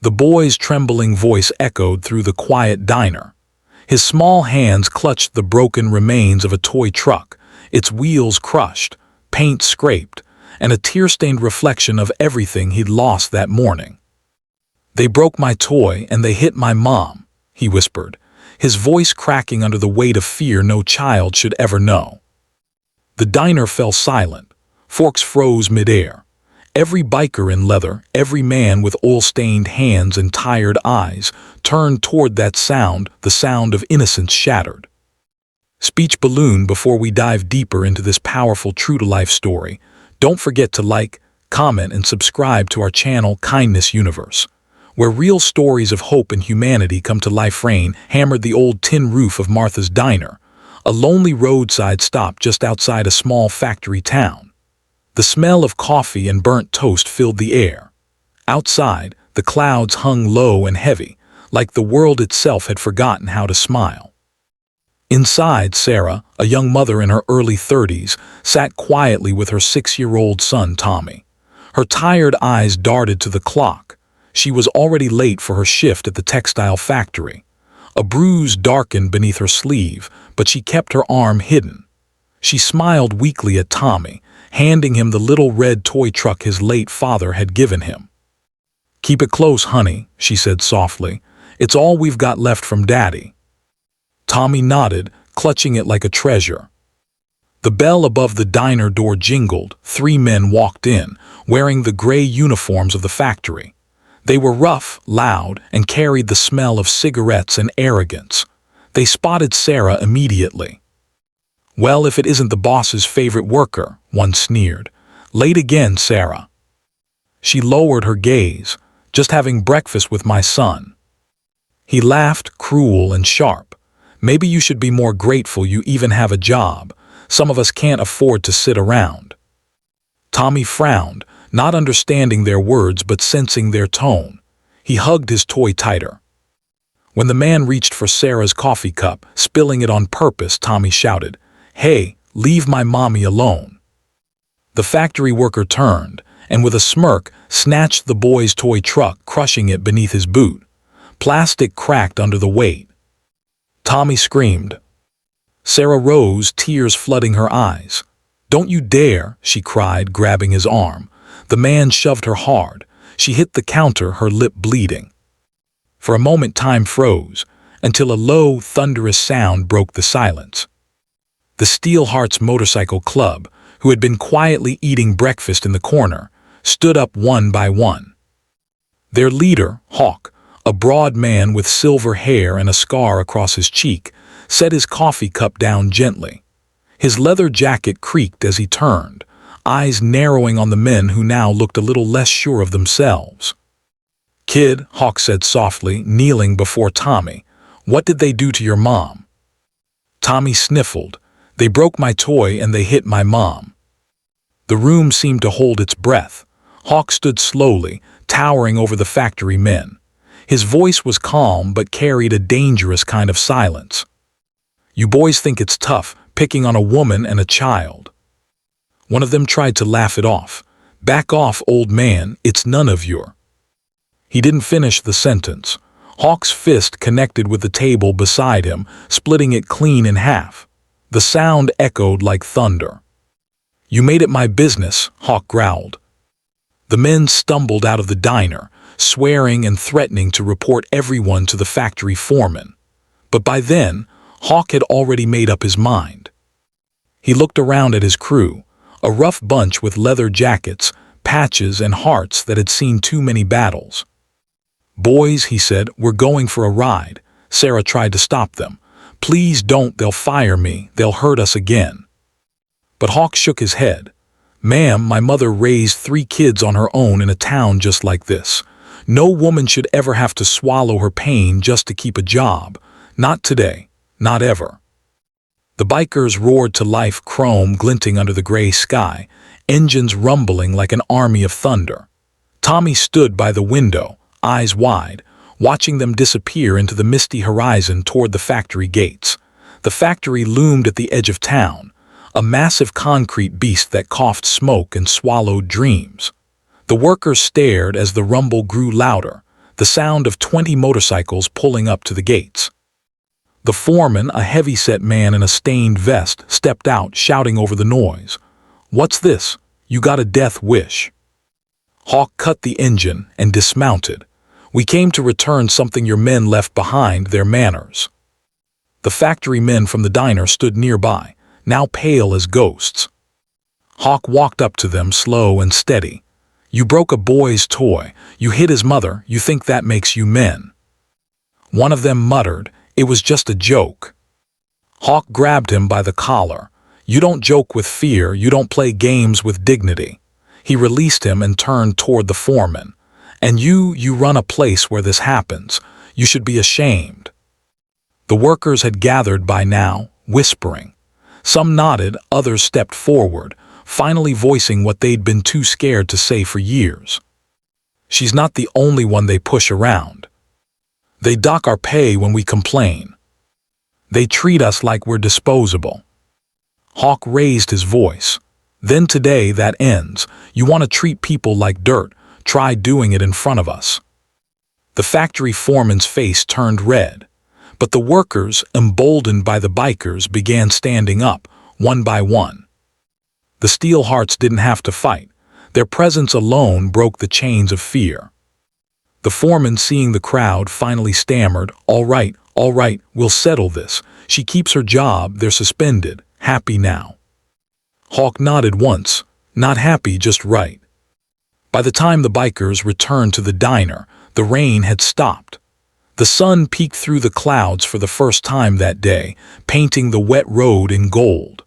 The boy's trembling voice echoed through the quiet diner. His small hands clutched the broken remains of a toy truck, its wheels crushed, paint scraped, and a tear-stained reflection of everything he'd lost that morning. "They broke my toy and they hit my mom," he whispered, his voice cracking under the weight of fear no child should ever know. The diner fell silent. Forks froze midair. Every biker in leather, every man with oil-stained hands and tired eyes, turned toward that sound, the sound of innocence shattered. Speech balloon. Before we dive deeper into this powerful true-to-life story, don't forget to like, comment, and subscribe to our channel Kindness Universe, where real stories of hope and humanity come to life. Rain hammered the old tin roof of Martha's Diner, a lonely roadside stop just outside a small factory town. The smell of coffee and burnt toast filled the air. Outside, the clouds hung low and heavy, like the world itself had forgotten how to smile. Inside, Sarah, a young mother in her early 30s, sat quietly with her 6-year-old son, Tommy. Her tired eyes darted to the clock. She was already late for her shift at the textile factory. A bruise darkened beneath her sleeve, but she kept her arm hidden. She smiled weakly at Tommy, handing him the little red toy truck his late father had given him. "Keep it close, honey," she said softly. "It's all we've got left from Daddy." Tommy nodded, clutching it like a treasure. The bell above the diner door jingled. 3 men walked in, wearing the gray uniforms of the factory. They were rough, loud, and carried the smell of cigarettes and arrogance. They spotted Sarah immediately. "Well, if it isn't the boss's favorite worker," one sneered. "Late again, Sarah." She lowered her gaze. "Just having breakfast with my son." He laughed, cruel and sharp. "Maybe you should be more grateful you even have a job. Some of us can't afford to sit around." Tommy frowned, not understanding their words but sensing their tone. He hugged his toy tighter. When the man reached for Sarah's coffee cup, spilling it on purpose, Tommy shouted, "Hey, leave my mommy alone." The factory worker turned, and with a smirk, snatched the boy's toy truck, crushing it beneath his boot. Plastic cracked under the weight. Tommy screamed. Sarah rose, tears flooding her eyes. "Don't you dare," she cried, grabbing his arm. The man shoved her hard. She hit the counter, her lip bleeding. For a moment time froze, until a low, thunderous sound broke the silence. The Steelhearts Motorcycle Club, who had been quietly eating breakfast in the corner, stood up one by one. Their leader, Hawk, a broad man with silver hair and a scar across his cheek, set his coffee cup down gently. His leather jacket creaked as he turned, eyes narrowing on the men who now looked a little less sure of themselves. "Kid," Hawk said softly, kneeling before Tommy, "what did they do to your mom?" Tommy sniffled. "They broke my toy and they hit my mom." The room seemed to hold its breath. Hawk stood slowly, towering over the factory men. His voice was calm but carried a dangerous kind of silence. "You boys think it's tough, picking on a woman and a child." One of them tried to laugh it off. "Back off, old man, it's none of your—" He didn't finish the sentence. Hawk's fist connected with the table beside him, splitting it clean in half. The sound echoed like thunder. "You made it my business," Hawk growled. The men stumbled out of the diner, swearing and threatening to report everyone to the factory foreman. But by then, Hawk had already made up his mind. He looked around at his crew, a rough bunch with leather jackets, patches, and hearts that had seen too many battles. "Boys," he said, "we're going for a ride." Sarah tried to stop them. "Please don't, they'll fire me, they'll hurt us again." But Hawk shook his head. "Ma'am, my mother raised 3 kids on her own in a town just like this. No woman should ever have to swallow her pain just to keep a job. Not today, not ever." The bikers roared to life, chrome glinting under the gray sky, engines rumbling like an army of thunder. Tommy stood by the window, eyes wide, watching them disappear into the misty horizon toward the factory gates. The factory loomed at the edge of town, a massive concrete beast that coughed smoke and swallowed dreams. The workers stared as the rumble grew louder, the sound of 20 motorcycles pulling up to the gates. The foreman, a heavy-set man in a stained vest, stepped out, shouting over the noise. "What's this? You got a death wish." Hawk cut the engine and dismounted. "We came to return something your men left behind, their manners." The factory men from the diner stood nearby, now pale as ghosts. Hawk walked up to them, slow and steady. "You broke a boy's toy. You hit his mother. You think that makes you men?" One of them muttered, "It was just a joke." Hawk grabbed him by the collar. "You don't joke with fear. You don't play games with dignity." He released him and turned toward the foreman. "And you run a place where this happens. You should be ashamed." The workers had gathered by now, whispering. Some nodded, others stepped forward, finally voicing what they'd been too scared to say for years. "She's not the only one they push around. They dock our pay when we complain. They treat us like we're disposable." Hawk raised his voice. "Then today that ends. You want to treat people like dirt. Try doing it in front of us." The factory foreman's face turned red. But the workers, emboldened by the bikers, began standing up, one by one. The Steelhearts didn't have to fight. Their presence alone broke the chains of fear. The foreman, seeing the crowd, finally stammered, all right, we'll settle this. She keeps her job, they're suspended. Happy now?" Hawk nodded once, not happy, just right. By the time the bikers returned to the diner, the rain had stopped. The sun peeked through the clouds for the first time that day, painting the wet road in gold.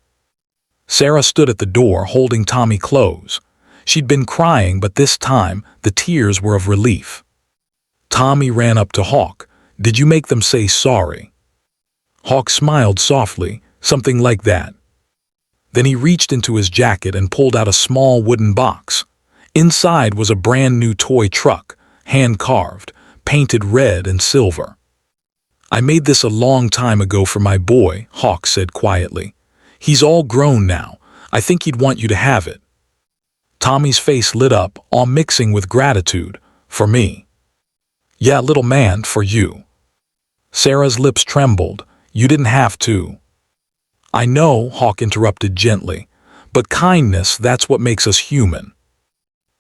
Sarah stood at the door, holding Tommy close. She'd been crying, but this time the tears were of relief. Tommy ran up to Hawk. "Did you make them say sorry?" Hawk smiled softly, something like that. Then he reached into his jacket and pulled out a small wooden box. Inside was a brand new toy truck, hand-carved, painted red and silver. "I made this a long time ago for my boy," Hawk said quietly. "He's all grown now. I think he'd want you to have it." Tommy's face lit up, all mixing with gratitude. "For me?" "Yeah, little man, for you." Sarah's lips trembled. "You didn't have to." "I know," Hawk interrupted gently, "but kindness, that's what makes us human."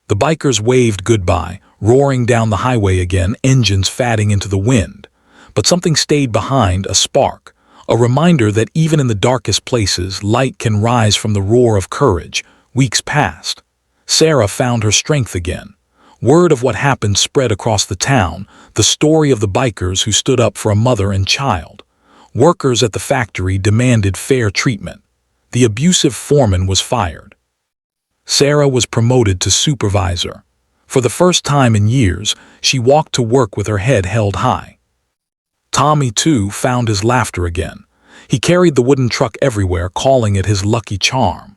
The bikers waved goodbye, roaring down the highway again, engines fatting into the wind. But something stayed behind, a spark, a reminder that even in the darkest places, light can rise from the roar of courage. Weeks passed. Sarah found her strength again. Word of what happened spread across the town, the story of the bikers who stood up for a mother and child. Workers at the factory demanded fair treatment. The abusive foreman was fired. Sarah was promoted to supervisor. For the first time in years, she walked to work with her head held high. Tommy, too, found his laughter again. He carried the wooden truck everywhere, calling it his lucky charm.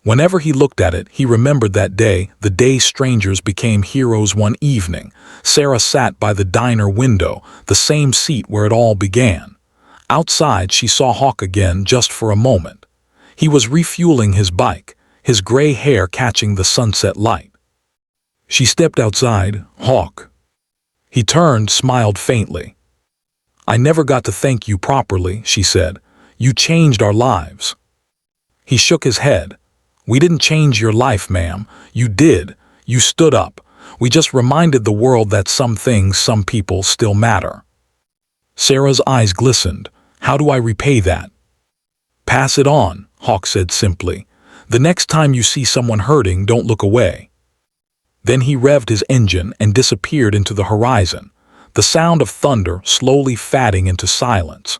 Whenever he looked at it, he remembered that day, the day strangers became heroes one evening. Sarah sat by the diner window, the same seat where it all began. Outside, she saw Hawk again just for a moment. He was refueling his bike, his gray hair catching the sunset light. She stepped outside. "Hawk." He turned, smiled faintly. "I never got to thank you properly," she said. "You changed our lives." He shook his head. "We didn't change your life, ma'am. You did. You stood up. We just reminded the world that some things, some people still matter." Sarah's eyes glistened. "How do I repay that?" "Pass it on," Hawk said simply. "The next time you see someone hurting, don't look away." Then he revved his engine and disappeared into the horizon, the sound of thunder slowly fading into silence.